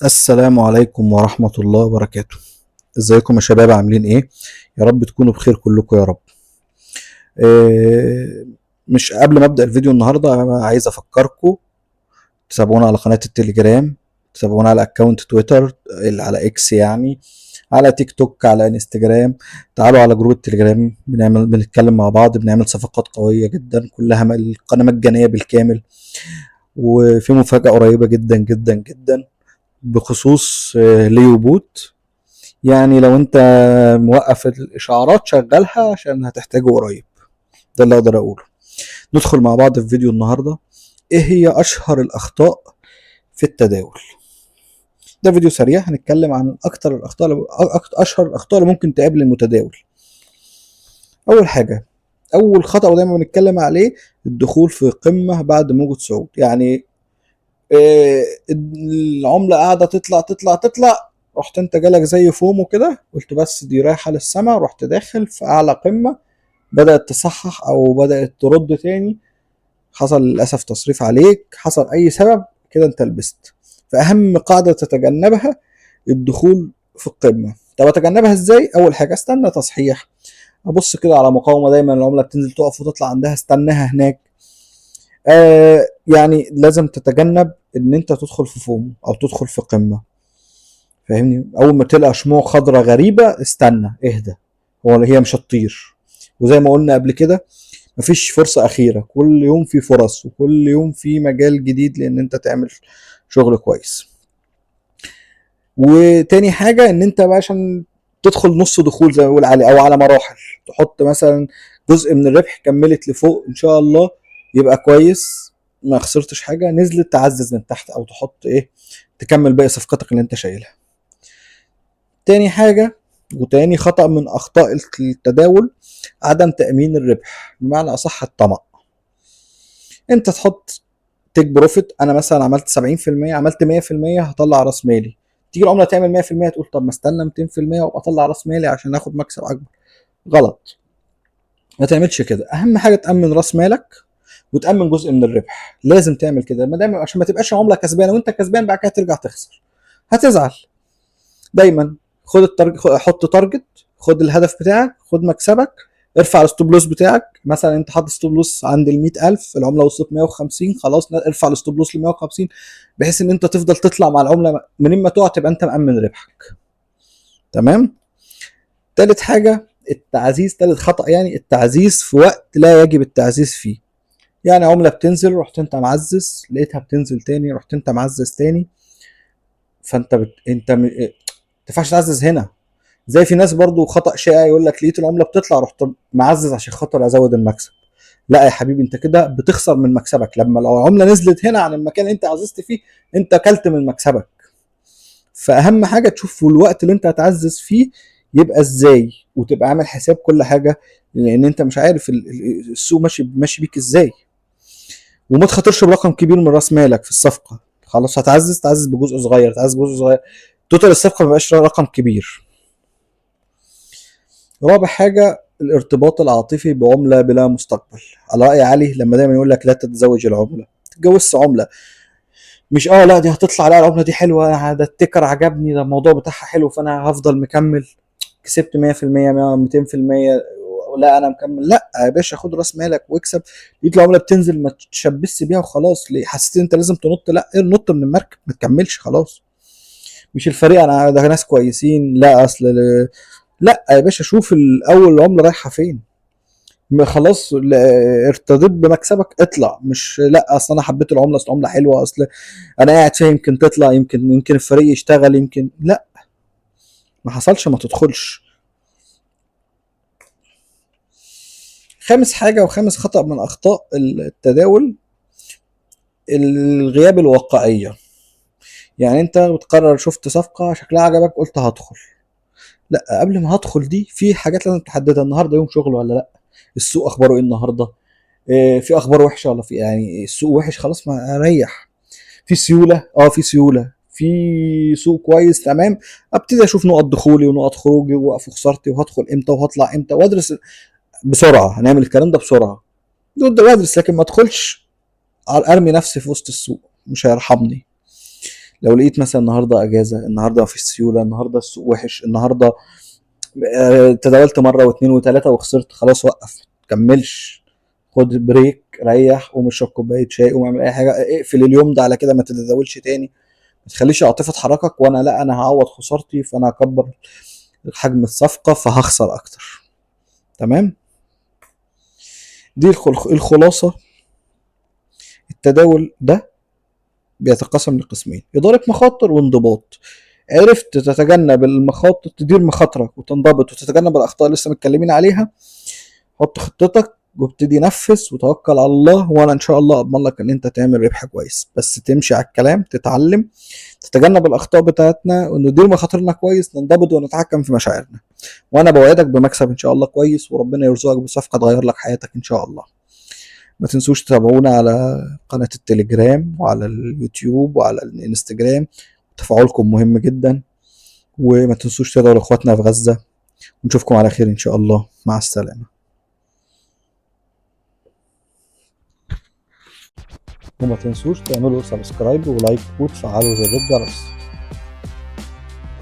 السلام عليكم ورحمة الله وبركاته. ازيكم يا شباب، عاملين ايه؟ يا رب تكونوا بخير كلكم يا رب. إيه، مش قبل ما ابدأ الفيديو النهاردة أنا عايز افكركم تتابعونا على قناة التليجرام، تتابعونا على اكونت تويتر اللي على اكس يعني، على تيك توك، على انستجرام. تعالوا على جروب التليجرام، بنتكلم مع بعض، بنعمل صفقات قوية جدا كلها القناة مجانية بالكامل. وفي مفاجأة قريبة جدا جدا جدا بخصوص ليو بوت. يعني لو انت موقف الاشعارات شغلها عشان هتحتاجه قريب. ده اللي اقدر اقوله. ندخل مع بعض في فيديو النهارده. ايه هي اشهر الاخطاء في التداول؟ ده فيديو سريع هنتكلم عن اكتر الاخطاء اشهر الاخطاء اللي ممكن تقابل المتداول. اول حاجه، اول خطأ ودايما بنتكلم عليه، الدخول في قمه بعد موجة صعود. يعني العمله قاعده تطلع تطلع تطلع، رحت انت جالك زي فومو كده، قلت بس دي رايحه للسما، رحت داخل في اعلى قمه، بدات تصحح او بدات ترد تاني، حصل للاسف تصريف عليك، حصل اي سبب كده انت لبست. فاهم قاعده تتجنبها الدخول في القمه. طب اتجنبها ازاي؟ اول حاجه استنى تصحيح، ابص كده على مقاومه، دايما العمله بتنزل تقف وتطلع عندها استناها هناك. يعني لازم تتجنب ان انت تدخل في فوم او تدخل في قمه. فاهمني؟ اول ما تلقى شموع خضراء غريبه استنى اهدى، هي مش هتطير. وزي ما قلنا قبل كده، مفيش فرصه اخيره، كل يوم في فرص وكل يوم في مجال جديد لان انت تعمل شغل كويس. وتاني حاجه ان انت بقى عشان تدخل نص دخول زي ما بيقول عليه او على مراحل، تحط مثلا جزء من الربح كملت لفوق ان شاء الله يبقى كويس، ما خسرتش حاجه، نزلت تعزز من تحت او تحط ايه، تكمل باقي صفقتك اللي انت شايلها. تاني حاجة وتاني خطأ من أخطاء التداول، عدم تأمين الربح، بمعنى أصح الطمع. أنت تحط تيك بروفيت، أنا مثلا عملت 70%، عملت 100%، هطلع رأس مالي. تيجي العملة تعمل 100%، تقول طب ما استنى 200% وابقى اطلع راس مالي عشان اخد مكسب اكبر. غلط، ما تعملش كده. اهم حاجه تامن راس مالك وتامن جزء من الربح، لازم تعمل كده ما دام عشان ما تبقاش عمله كسبانه وانت كسبان بعد كده ترجع تخسر، هتزعل. دايما خد التارجت، حط تارجت، خد الهدف بتاعك، خد مكسبك، ارفع الستوب لوس بتاعك. مثلا انت حاطط ستوب لوس عند ال 100,000، العمله وصلت 150، خلاص ارفع الستوب لوس ل 150، بحيث ان انت تفضل تطلع مع العمله، منين ما تقع تبقى انت مأمن ربحك. تمام. تالت حاجه التعزيز، تالت خطأ يعني التعزيز في وقت لا يجب التعزيز فيه. يعني عمله بتنزل رحت انت معزز، لقيتها بتنزل تاني رحت انت معزز تاني، فانت تنفعش تعزز هنا. زي في ناس برضو خطأ شائع، يقول لك لقيت العملة بتطلع رحت معزز عشان خاطر ازود المكسب. لا يا حبيبي، انت كده بتخسر من مكسبك. لما لو العملة نزلت هنا عن المكان اللي انت عززت فيه، انت اكلت من مكسبك. فاهم حاجة تشوف في الوقت اللي انت هتعزز فيه يبقى ازاي، وتبقى عامل حساب كل حاجة، لان انت مش عارف السوق ماشي بيك ازاي. وما تخاطرش برقم كبير من راس مالك في الصفقة. خلاص هتعزز، تعزز بجزء صغير، تعزز بجزء صغير، توتال الصفقة ما يبقاش رقم كبير. رابع حاجة الارتباط العاطفي بعملة بلا مستقبل. على رأي علي لما دايما يقول لك لا تتزوج العملة، تتجوزش عملة. مش لا دي هتطلع، لا العملة دي حلوة، ده التكر عجبني، ده الموضوع بتاعها حلو فانا هفضل مكمل، كسبت 100% 200%، لا انا مكمل. لا يا باشا، خد راس مالك واكسب. لقيت العمله بتنزل ما تشبثش بيها وخلاص. ليه حسيت انت لازم تنط؟ لا، نط من المركب، ما تكملش خلاص. مش الفريق انا ده ناس كويسين، لا اصل لا يا باشا، شوف الاول العمله رايحه فين. خلاص ارتضيت بمكسبك اطلع. مش لا اصل انا حبيت العمله، اصل العمله حلوه، اصل انا قاعد فيها يمكن تطلع، يمكن الفريق يشتغل، يمكن لا، ما حصلش ما تدخلش. خامس حاجه وخامس خطأ من اخطاء التداول، الغياب الواقعيه. يعني انت بتقرر، شفت صفقه شكلها عجبك قلت هدخل، لا قبل ما هدخل دي في حاجات لازم تحددها. النهارده يوم شغل ولا لا؟ السوق اخباره ايه النهارده؟ في اخبار وحشه ولا في، يعني السوق وحش خلاص ما اريح. في سيوله، في سيوله، في سوق كويس تمام، ابتدي اشوف نقط دخولي ونقط خروجي ووقف خسارتي وهدخل امتى وهطلع امتى، وادرس بسرعه. هنعمل الكلام ده بسرعه، وادرس، لكن ما ادخلش ارمي نفسي في وسط السوق، مش هيرحمني. لو لقيت مثلا النهارده اجازه، النهارده مفيش سيوله، النهارده السوق وحش، النهارده تداولت مره واثنين وثلاثه وخسرت، خلاص وقف، متكملش، خد بريك، ريح، قوم اشرب كوبايه شاي، قوم اعمل اي حاجه، اقفل اليوم ده على كده، ما تتداولش تاني. ما تخليش العاطفه تحركك، وانا لا انا هعوض خسارتي فانا هكبر حجم الصفقه فهخسر اكتر. تمام. دي الخلاصه. التداول ده بيتقسم لقسمين: إدارة مخاطر وانضباط. عرفت تتجنب المخاطر، تدير مخاطرك وتنضبط وتتجنب الأخطاء اللي لسه متكلمين عليها، حط خطتك وابتدي نفذ وتوكل على الله، وانا ان شاء الله اضمن لك ان انت تعمل ربح كويس. بس تمشي على الكلام، تتعلم، تتجنب الاخطاء بتاعتنا، وندير مخاطرنا كويس، ننضبط ونتحكم في مشاعرنا. وانا بوعدك بمكسب ان شاء الله كويس، وربنا يرزقك بصفقه تغير لك حياتك ان شاء الله. ما تنسوش تتابعونا على قناة التليجرام وعلى اليوتيوب وعلى الانستجرام، تفاعلكم مهم جدا. وما تنسوش تدعوا لاخواتنا في غزة، ونشوفكم على خير ان شاء الله. مع السلامة. وما تنسوش تعملوا سبسكرايب ولايك وتفعلوا زر الجرس.